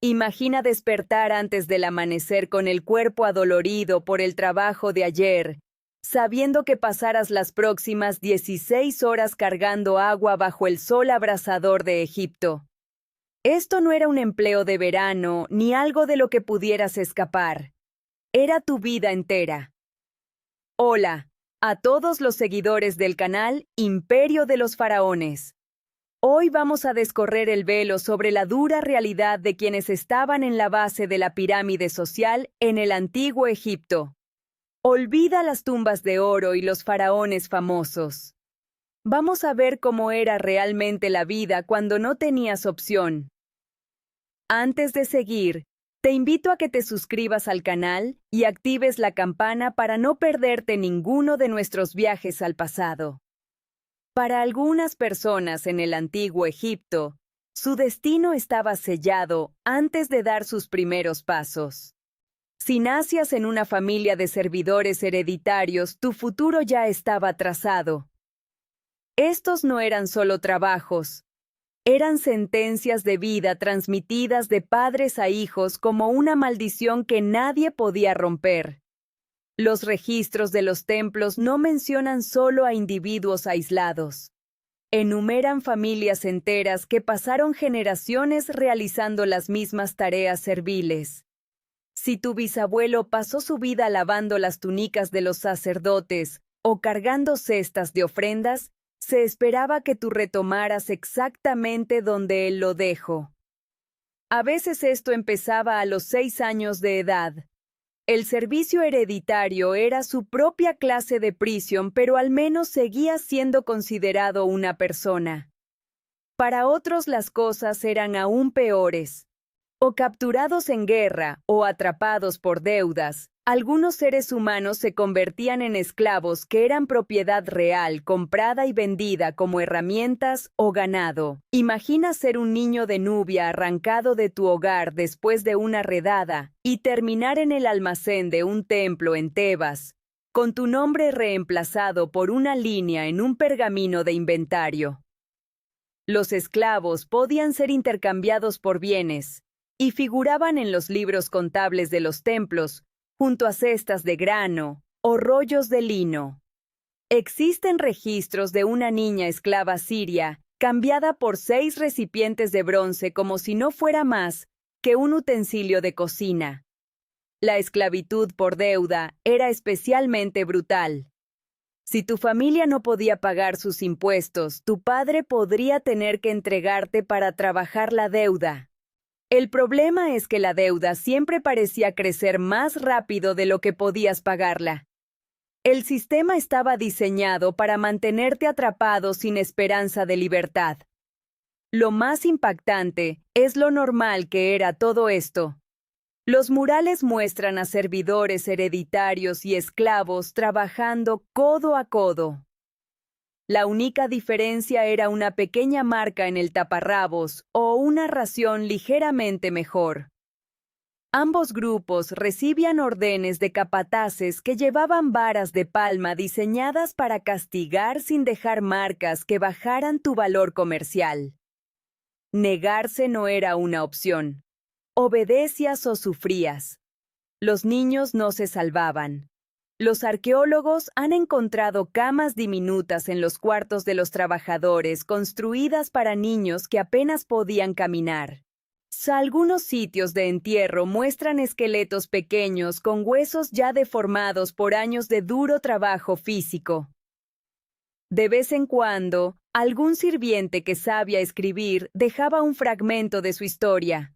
Imagina despertar antes del amanecer con el cuerpo adolorido por el trabajo de ayer, sabiendo que pasarás las próximas 16 horas cargando agua bajo el sol abrasador de Egipto. Esto no era un empleo de verano ni algo de lo que pudieras escapar. Era tu vida entera. Hola, a todos los seguidores del canal Imperio de los Faraones. Hoy vamos a descorrer el velo sobre la dura realidad de quienes estaban en la base de la pirámide social en el antiguo Egipto. Olvida las tumbas de oro y los faraones famosos. Vamos a ver cómo era realmente la vida cuando no tenías opción. Antes de seguir, te invito a que te suscribas al canal y actives la campana para no perderte ninguno de nuestros viajes al pasado. Para algunas personas en el antiguo Egipto, su destino estaba sellado antes de dar sus primeros pasos. Si nacías en una familia de servidores hereditarios, tu futuro ya estaba trazado. Estos no eran solo trabajos, eran sentencias de vida transmitidas de padres a hijos como una maldición que nadie podía romper. Los registros de los templos no mencionan solo a individuos aislados. Enumeran familias enteras que pasaron generaciones realizando las mismas tareas serviles. Si tu bisabuelo pasó su vida lavando las túnicas de los sacerdotes o cargando cestas de ofrendas, se esperaba que tú retomaras exactamente donde él lo dejó. A veces esto empezaba a los 6 años de edad. El servicio hereditario era su propia clase de prisión, pero al menos seguía siendo considerado una persona. Para otros las cosas eran aún peores. O capturados en guerra o atrapados por deudas, algunos seres humanos se convertían en esclavos que eran propiedad real, comprada y vendida como herramientas o ganado. Imagina ser un niño de Nubia arrancado de tu hogar después de una redada y terminar en el almacén de un templo en Tebas, con tu nombre reemplazado por una línea en un pergamino de inventario. Los esclavos podían ser intercambiados por bienes y figuraban en los libros contables de los templos, junto a cestas de grano o rollos de lino. Existen registros de una niña esclava siria, cambiada por 6 recipientes de bronce como si no fuera más que un utensilio de cocina. La esclavitud por deuda era especialmente brutal. Si tu familia no podía pagar sus impuestos, tu padre podría tener que entregarte para trabajar la deuda. El problema es que la deuda siempre parecía crecer más rápido de lo que podías pagarla. El sistema estaba diseñado para mantenerte atrapado sin esperanza de libertad. Lo más impactante es lo normal que era todo esto. Los murales muestran a servidores hereditarios y esclavos trabajando codo a codo. La única diferencia era una pequeña marca en el taparrabos o una ración ligeramente mejor. Ambos grupos recibían órdenes de capataces que llevaban varas de palma diseñadas para castigar sin dejar marcas que bajaran tu valor comercial. Negarse no era una opción. Obedecías o sufrías. Los niños no se salvaban. Los arqueólogos han encontrado camas diminutas en los cuartos de los trabajadores construidas para niños que apenas podían caminar. Algunos sitios de entierro muestran esqueletos pequeños con huesos ya deformados por años de duro trabajo físico. De vez en cuando, algún sirviente que sabía escribir dejaba un fragmento de su historia.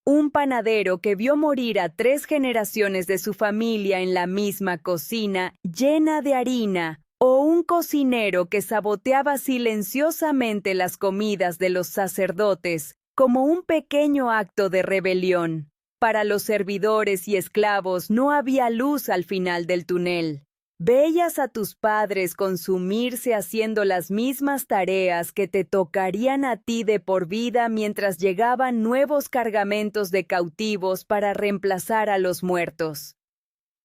Un panadero que vio morir a 3 generaciones de su familia en la misma cocina llena de harina, o un cocinero que saboteaba silenciosamente las comidas de los sacerdotes, como un pequeño acto de rebelión. Para los servidores y esclavos no había luz al final del túnel. Veías a tus padres consumirse haciendo las mismas tareas que te tocarían a ti de por vida mientras llegaban nuevos cargamentos de cautivos para reemplazar a los muertos.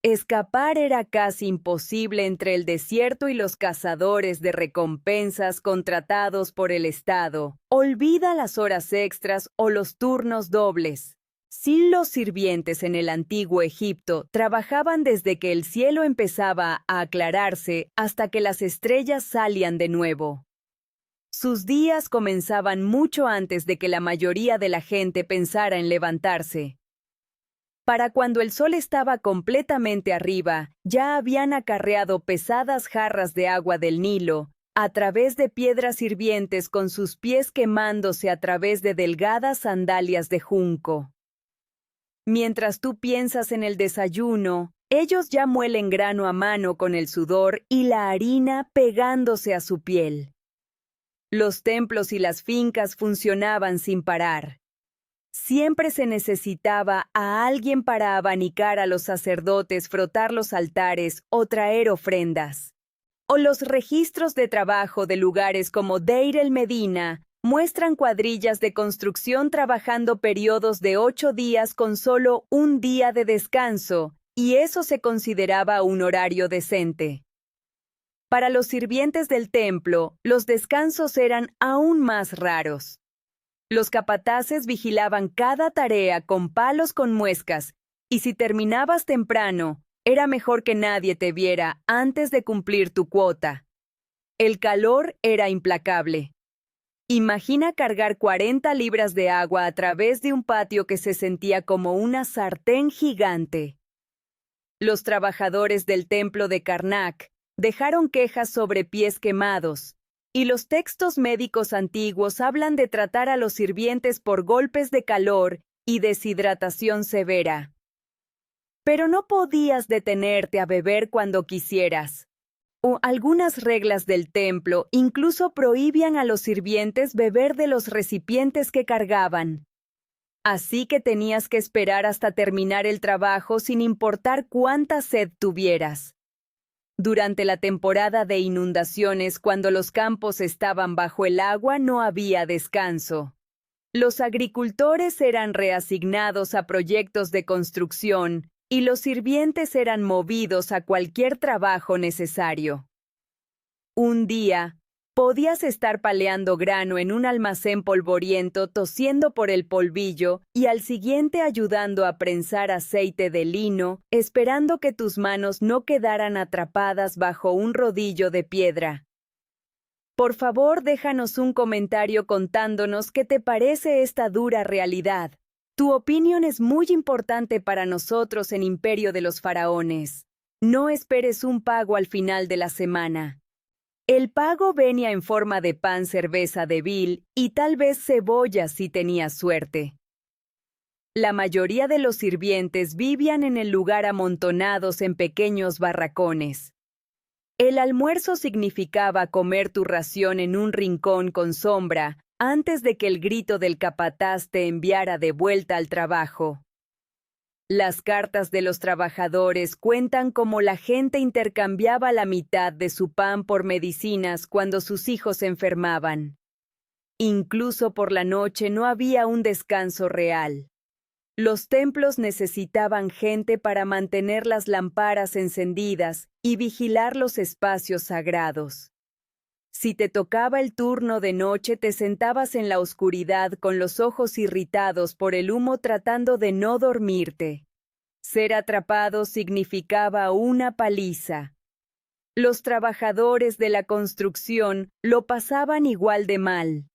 Escapar era casi imposible entre el desierto y los cazadores de recompensas contratados por el Estado. Olvida las horas extras o los turnos dobles. Sí, los sirvientes en el antiguo Egipto trabajaban desde que el cielo empezaba a aclararse hasta que las estrellas salían de nuevo. Sus días comenzaban mucho antes de que la mayoría de la gente pensara en levantarse. Para cuando el sol estaba completamente arriba, ya habían acarreado pesadas jarras de agua del Nilo, a través de piedras hirvientes con sus pies quemándose a través de delgadas sandalias de junco. Mientras tú piensas en el desayuno, ellos ya muelen grano a mano con el sudor y la harina pegándose a su piel. Los templos y las fincas funcionaban sin parar. Siempre se necesitaba a alguien para abanicar a los sacerdotes, frotar los altares o traer ofrendas. O los registros de trabajo de lugares como Deir el Medina muestran cuadrillas de construcción trabajando periodos de 8 días con solo un día de descanso, y eso se consideraba un horario decente. Para los sirvientes del templo, los descansos eran aún más raros. Los capataces vigilaban cada tarea con palos con muescas, y si terminabas temprano, era mejor que nadie te viera antes de cumplir tu cuota. El calor era implacable. Imagina cargar 40 libras de agua a través de un patio que se sentía como una sartén gigante. Los trabajadores del templo de Karnak dejaron quejas sobre pies quemados, y los textos médicos antiguos hablan de tratar a los sirvientes por golpes de calor y deshidratación severa. Pero no podías detenerte a beber cuando quisieras. O algunas reglas del templo incluso prohibían a los sirvientes beber de los recipientes que cargaban. Así que tenías que esperar hasta terminar el trabajo sin importar cuánta sed tuvieras. Durante la temporada de inundaciones, cuando los campos estaban bajo el agua, no había descanso. Los agricultores eran reasignados a proyectos de construcción, y los sirvientes eran movidos a cualquier trabajo necesario. Un día, podías estar paleando grano en un almacén polvoriento tosiendo por el polvillo y al siguiente ayudando a prensar aceite de lino, esperando que tus manos no quedaran atrapadas bajo un rodillo de piedra. Por favor, déjanos un comentario contándonos qué te parece esta dura realidad. Tu opinión es muy importante para nosotros en Imperio de los Faraones. No esperes un pago al final de la semana. El pago venía en forma de pan, cerveza débil y tal vez cebollas si tenías suerte. La mayoría de los sirvientes vivían en el lugar amontonados en pequeños barracones. El almuerzo significaba comer tu ración en un rincón con sombra, antes de que el grito del capataz te enviara de vuelta al trabajo. Las cartas de los trabajadores cuentan cómo la gente intercambiaba la mitad de su pan por medicinas cuando sus hijos se enfermaban. Incluso por la noche no había un descanso real. Los templos necesitaban gente para mantener las lámparas encendidas y vigilar los espacios sagrados. Si te tocaba el turno de noche, te sentabas en la oscuridad con los ojos irritados por el humo tratando de no dormirte. Ser atrapado significaba una paliza. Los trabajadores de la construcción lo pasaban igual de mal.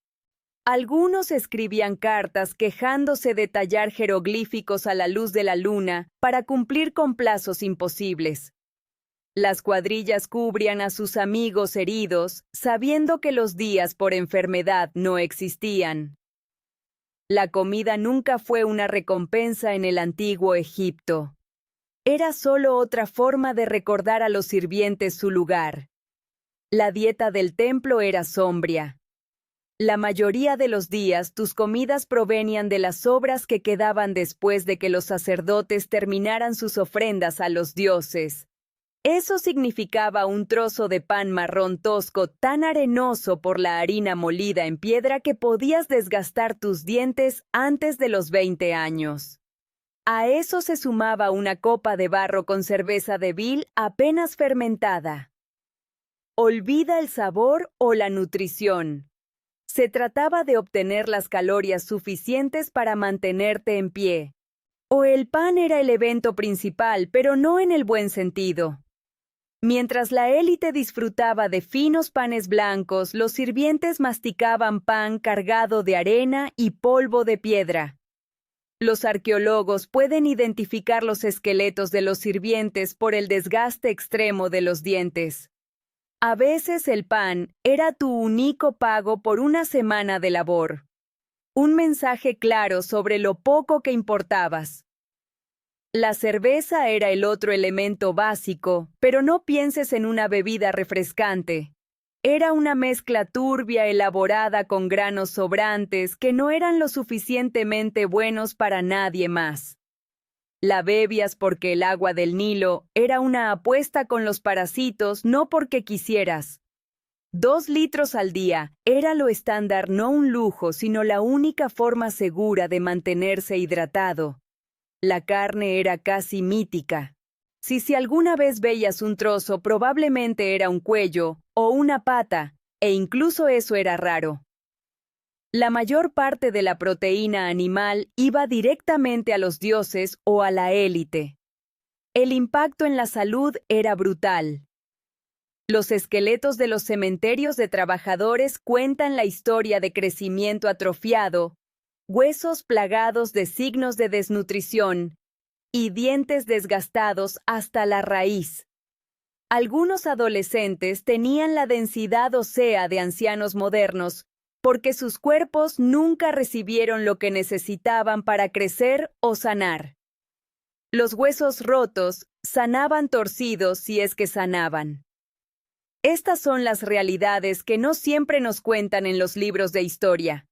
Algunos escribían cartas quejándose de tallar jeroglíficos a la luz de la luna para cumplir con plazos imposibles. Las cuadrillas cubrían a sus amigos heridos, sabiendo que los días por enfermedad no existían. La comida nunca fue una recompensa en el antiguo Egipto. Era solo otra forma de recordar a los sirvientes su lugar. La dieta del templo era sombria. La mayoría de los días tus comidas provenían de las sobras que quedaban después de que los sacerdotes terminaran sus ofrendas a los dioses. Eso significaba un trozo de pan marrón tosco tan arenoso por la harina molida en piedra que podías desgastar tus dientes antes de los 20 años. A eso se sumaba una copa de barro con cerveza débil apenas fermentada. Olvida el sabor o la nutrición. Se trataba de obtener las calorías suficientes para mantenerte en pie. O el pan era el evento principal, pero no en el buen sentido. Mientras la élite disfrutaba de finos panes blancos, los sirvientes masticaban pan cargado de arena y polvo de piedra. Los arqueólogos pueden identificar los esqueletos de los sirvientes por el desgaste extremo de los dientes. A veces el pan era tu único pago por una semana de labor. Un mensaje claro sobre lo poco que importabas. La cerveza era el otro elemento básico, pero no pienses en una bebida refrescante. Era una mezcla turbia elaborada con granos sobrantes que no eran lo suficientemente buenos para nadie más. La bebías porque el agua del Nilo era una apuesta con los parásitos, no porque quisieras. 2 litros al día era lo estándar, no un lujo, sino la única forma segura de mantenerse hidratado. La carne era casi mítica. Si alguna vez veías un trozo, probablemente era un cuello o una pata, e incluso eso era raro. La mayor parte de la proteína animal iba directamente a los dioses o a la élite. El impacto en la salud era brutal. Los esqueletos de los cementerios de trabajadores cuentan la historia de crecimiento atrofiado, huesos plagados de signos de desnutrición y dientes desgastados hasta la raíz. Algunos adolescentes tenían la densidad ósea de ancianos modernos porque sus cuerpos nunca recibieron lo que necesitaban para crecer o sanar. Los huesos rotos sanaban torcidos si es que sanaban. Estas son las realidades que no siempre nos cuentan en los libros de historia.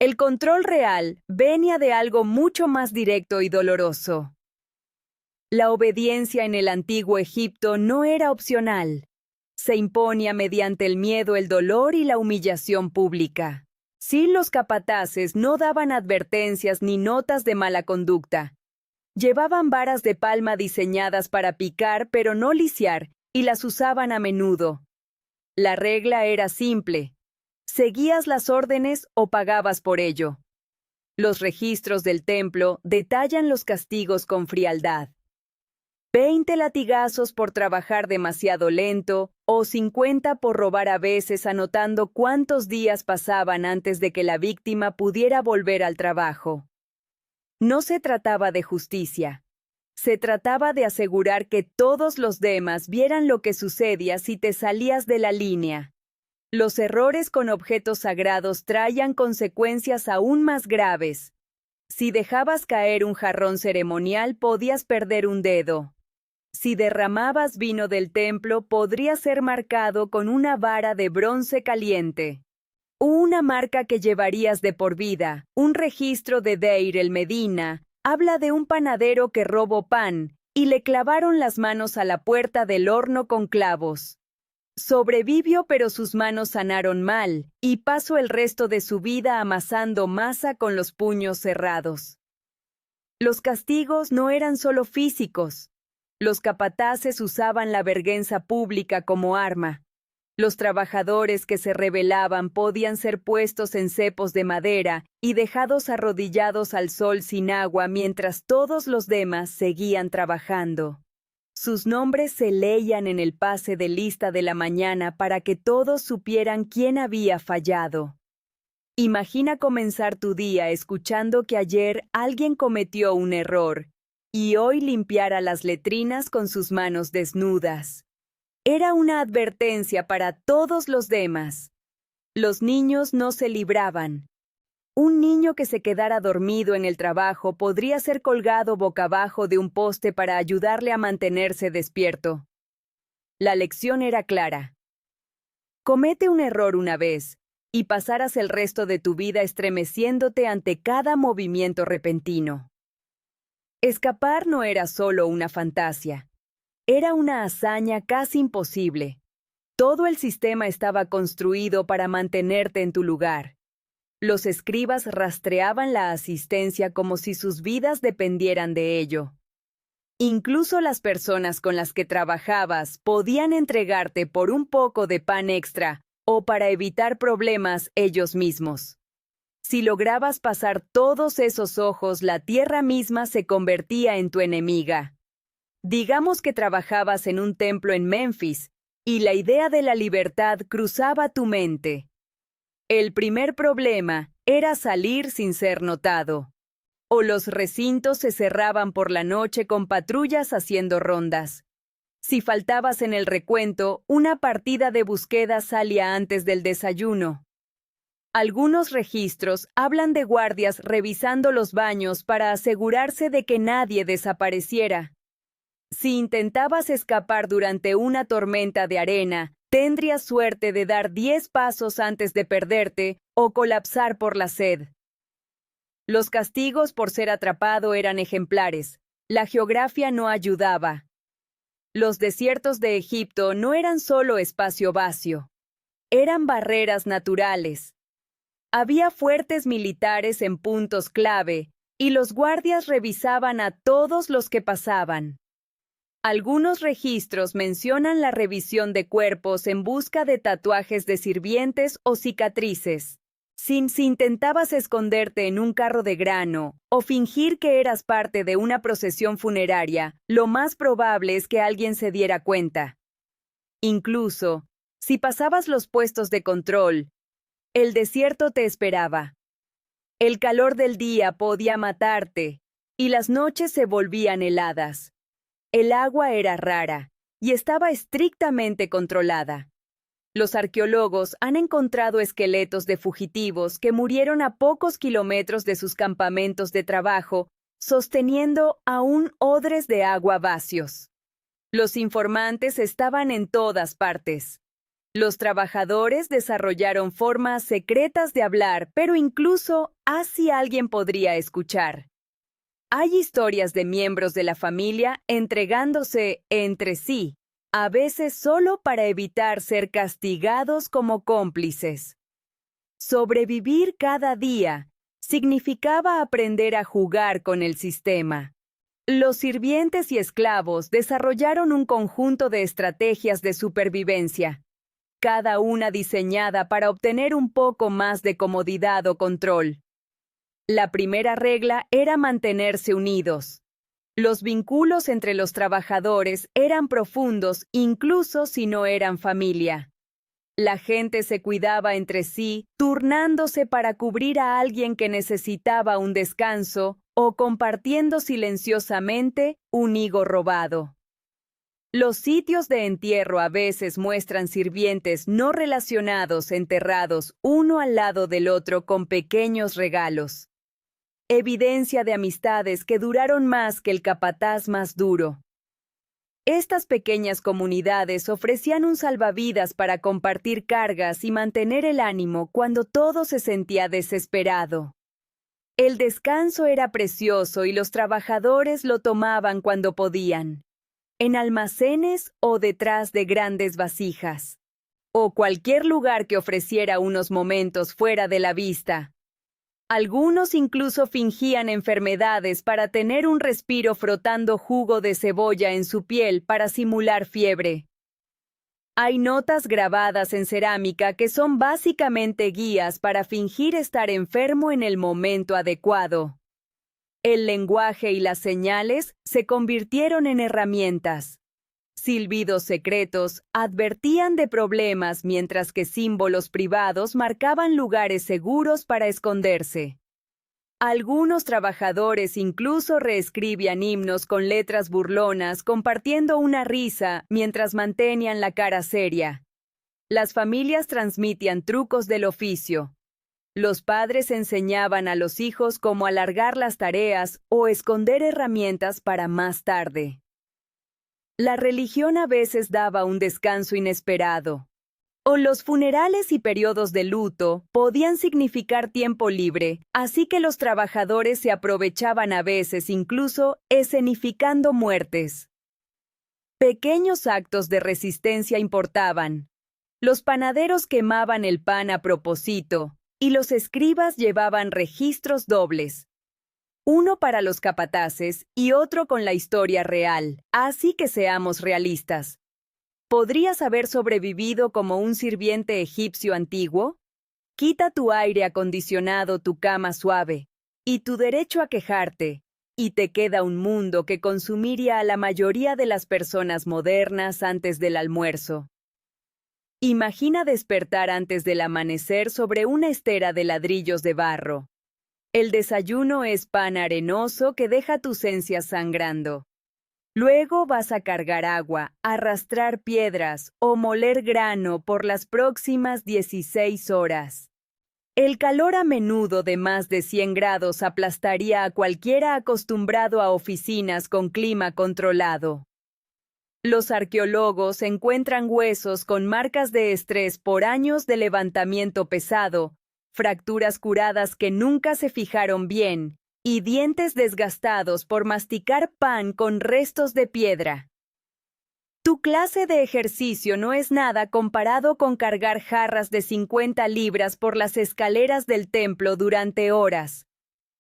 El control real venía de algo mucho más directo y doloroso. La obediencia en el antiguo Egipto no era opcional. Se imponía mediante el miedo, el dolor y la humillación pública. Sí, los capataces no daban advertencias ni notas de mala conducta. Llevaban varas de palma diseñadas para picar pero no lisiar, y las usaban a menudo. La regla era simple. Seguías las órdenes o pagabas por ello. Los registros del templo detallan los castigos con frialdad. 20 latigazos por trabajar demasiado lento o 50 por robar, a veces anotando cuántos días pasaban antes de que la víctima pudiera volver al trabajo. No se trataba de justicia. Se trataba de asegurar que todos los demás vieran lo que sucedía si te salías de la línea. Los errores con objetos sagrados traían consecuencias aún más graves. Si dejabas caer un jarrón ceremonial, podías perder un dedo. Si derramabas vino del templo, podría ser marcado con una vara de bronce caliente. Una marca que llevarías de por vida. Un registro de Deir el-Medina habla de un panadero que robó pan y le clavaron las manos a la puerta del horno con clavos. Sobrevivió, pero sus manos sanaron mal, y pasó el resto de su vida amasando masa con los puños cerrados. Los castigos no eran solo físicos. Los capataces usaban la vergüenza pública como arma. Los trabajadores que se rebelaban podían ser puestos en cepos de madera y dejados arrodillados al sol sin agua mientras todos los demás seguían trabajando. Sus nombres se leían en el pase de lista de la mañana para que todos supieran quién había fallado. Imagina comenzar tu día escuchando que ayer alguien cometió un error y hoy limpiara las letrinas con sus manos desnudas. Era una advertencia para todos los demás. Los niños no se libraban. Un niño que se quedara dormido en el trabajo podría ser colgado boca abajo de un poste para ayudarle a mantenerse despierto. La lección era clara. Comete un error una vez, y pasarás el resto de tu vida estremeciéndote ante cada movimiento repentino. Escapar no era solo una fantasía. Era una hazaña casi imposible. Todo el sistema estaba construido para mantenerte en tu lugar. Los escribas rastreaban la asistencia como si sus vidas dependieran de ello. Incluso las personas con las que trabajabas podían entregarte por un poco de pan extra o para evitar problemas ellos mismos. Si lograbas pasar todos esos ojos, la tierra misma se convertía en tu enemiga. Digamos que trabajabas en un templo en Memphis, y la idea de la libertad cruzaba tu mente. El primer problema era salir sin ser notado. O los recintos se cerraban por la noche con patrullas haciendo rondas. Si faltabas en el recuento, una partida de búsqueda salía antes del desayuno. Algunos registros hablan de guardias revisando los baños para asegurarse de que nadie desapareciera. Si intentabas escapar durante una tormenta de arena, tendrías suerte de dar 10 pasos antes de perderte o colapsar por la sed. Los castigos por ser atrapado eran ejemplares. La geografía no ayudaba. Los desiertos de Egipto no eran solo espacio vacío. Eran barreras naturales. Había fuertes militares en puntos clave, y los guardias revisaban a todos los que pasaban. Algunos registros mencionan la revisión de cuerpos en busca de tatuajes de sirvientes o cicatrices. Si intentabas esconderte en un carro de grano o fingir que eras parte de una procesión funeraria, lo más probable es que alguien se diera cuenta. Incluso, si pasabas los puestos de control, el desierto te esperaba. El calor del día podía matarte, y las noches se volvían heladas. El agua era rara, y estaba estrictamente controlada. Los arqueólogos han encontrado esqueletos de fugitivos que murieron a pocos kilómetros de sus campamentos de trabajo, sosteniendo aún odres de agua vacíos. Los informantes estaban en todas partes. Los trabajadores desarrollaron formas secretas de hablar, pero incluso así alguien podría escuchar. Hay historias de miembros de la familia entregándose entre sí, a veces solo para evitar ser castigados como cómplices. Sobrevivir cada día significaba aprender a jugar con el sistema. Los sirvientes y esclavos desarrollaron un conjunto de estrategias de supervivencia, cada una diseñada para obtener un poco más de comodidad o control. La primera regla era mantenerse unidos. Los vínculos entre los trabajadores eran profundos, incluso si no eran familia. La gente se cuidaba entre sí, turnándose para cubrir a alguien que necesitaba un descanso o compartiendo silenciosamente un higo robado. Los sitios de entierro a veces muestran sirvientes no relacionados enterrados uno al lado del otro con pequeños regalos. Evidencia de amistades que duraron más que el capataz más duro. Estas pequeñas comunidades ofrecían un salvavidas para compartir cargas y mantener el ánimo cuando todo se sentía desesperado. El descanso era precioso y los trabajadores lo tomaban cuando podían, en almacenes o detrás de grandes vasijas, o cualquier lugar que ofreciera unos momentos fuera de la vista. Algunos incluso fingían enfermedades para tener un respiro frotando jugo de cebolla en su piel para simular fiebre. Hay notas grabadas en cerámica que son básicamente guías para fingir estar enfermo en el momento adecuado. El lenguaje y las señales se convirtieron en herramientas. Silbidos secretos advertían de problemas mientras que símbolos privados marcaban lugares seguros para esconderse. Algunos trabajadores incluso reescribían himnos con letras burlonas compartiendo una risa mientras mantenían la cara seria. Las familias transmitían trucos del oficio. Los padres enseñaban a los hijos cómo alargar las tareas o esconder herramientas para más tarde. La religión a veces daba un descanso inesperado. O los funerales y periodos de luto podían significar tiempo libre, así que los trabajadores se aprovechaban a veces incluso escenificando muertes. Pequeños actos de resistencia importaban. Los panaderos quemaban el pan a propósito, y los escribas llevaban registros dobles. Uno para los capataces y otro con la historia real, así que seamos realistas. ¿Podrías haber sobrevivido como un sirviente egipcio antiguo? Quita tu aire acondicionado, tu cama suave, y tu derecho a quejarte, y te queda un mundo que consumiría a la mayoría de las personas modernas antes del almuerzo. Imagina despertar antes del amanecer sobre una estera de ladrillos de barro. El desayuno es pan arenoso que deja tus encías sangrando. Luego vas a cargar agua, arrastrar piedras o moler grano por las próximas 16 horas. El calor a menudo de más de 100 grados aplastaría a cualquiera acostumbrado a oficinas con clima controlado. Los arqueólogos encuentran huesos con marcas de estrés por años de levantamiento pesado, fracturas curadas que nunca se fijaron bien, y dientes desgastados por masticar pan con restos de piedra. Tu clase de ejercicio no es nada comparado con cargar jarras de 50 libras por las escaleras del templo durante horas.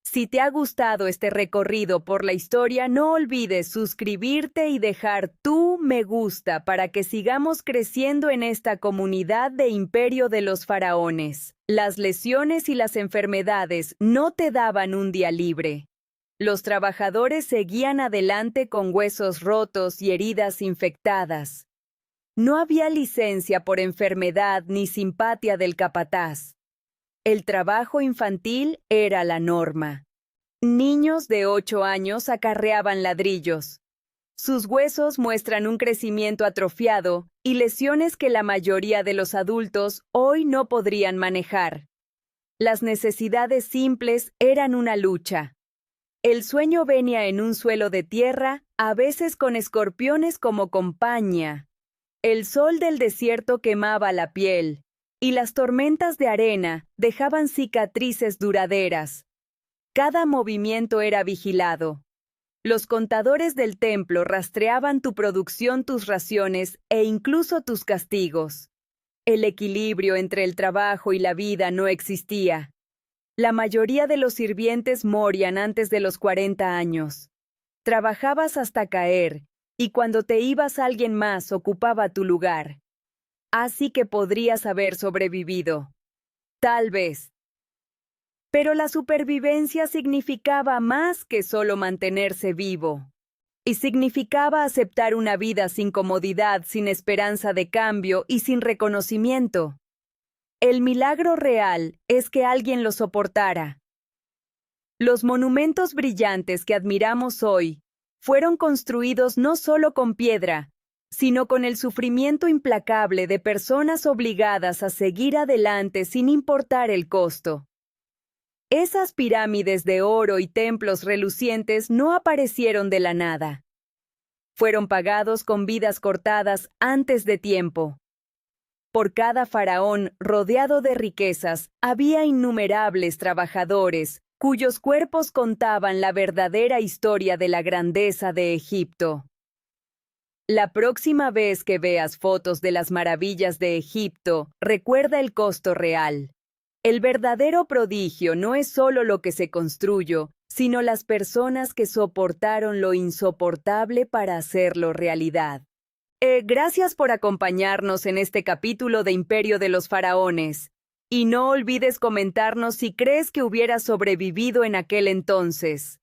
Si te ha gustado este recorrido por la historia, no olvides suscribirte y dejar tu me gusta para que sigamos creciendo en esta comunidad de Imperio de los Faraones. Las lesiones y las enfermedades no te daban un día libre. Los trabajadores seguían adelante con huesos rotos y heridas infectadas. No había licencia por enfermedad ni simpatía del capataz. El trabajo infantil era la norma. Niños de 8 años acarreaban ladrillos. Sus huesos muestran un crecimiento atrofiado y lesiones que la mayoría de los adultos hoy no podrían manejar. Las necesidades simples eran una lucha. El sueño venía en un suelo de tierra, a veces con escorpiones como compañía. El sol del desierto quemaba la piel, y las tormentas de arena dejaban cicatrices duraderas. Cada movimiento era vigilado. Los contadores del templo rastreaban tu producción, tus raciones e incluso tus castigos. El equilibrio entre el trabajo y la vida no existía. La mayoría de los sirvientes morían antes de los 40 años. Trabajabas hasta caer, y cuando te ibas alguien más ocupaba tu lugar. Así que podrías haber sobrevivido. Tal vez. Pero la supervivencia significaba más que solo mantenerse vivo. Y significaba aceptar una vida sin comodidad, sin esperanza de cambio y sin reconocimiento. El milagro real es que alguien lo soportara. Los monumentos brillantes que admiramos hoy fueron construidos no solo con piedra, sino con el sufrimiento implacable de personas obligadas a seguir adelante sin importar el costo. Esas pirámides de oro y templos relucientes no aparecieron de la nada. Fueron pagados con vidas cortadas antes de tiempo. Por cada faraón rodeado de riquezas, había innumerables trabajadores, cuyos cuerpos contaban la verdadera historia de la grandeza de Egipto. La próxima vez que veas fotos de las maravillas de Egipto, recuerda el costo real. El verdadero prodigio no es solo lo que se construyó, sino las personas que soportaron lo insoportable para hacerlo realidad. Gracias por acompañarnos en este capítulo de Imperio de los Faraones. Y no olvides comentarnos si crees que hubieras sobrevivido en aquel entonces.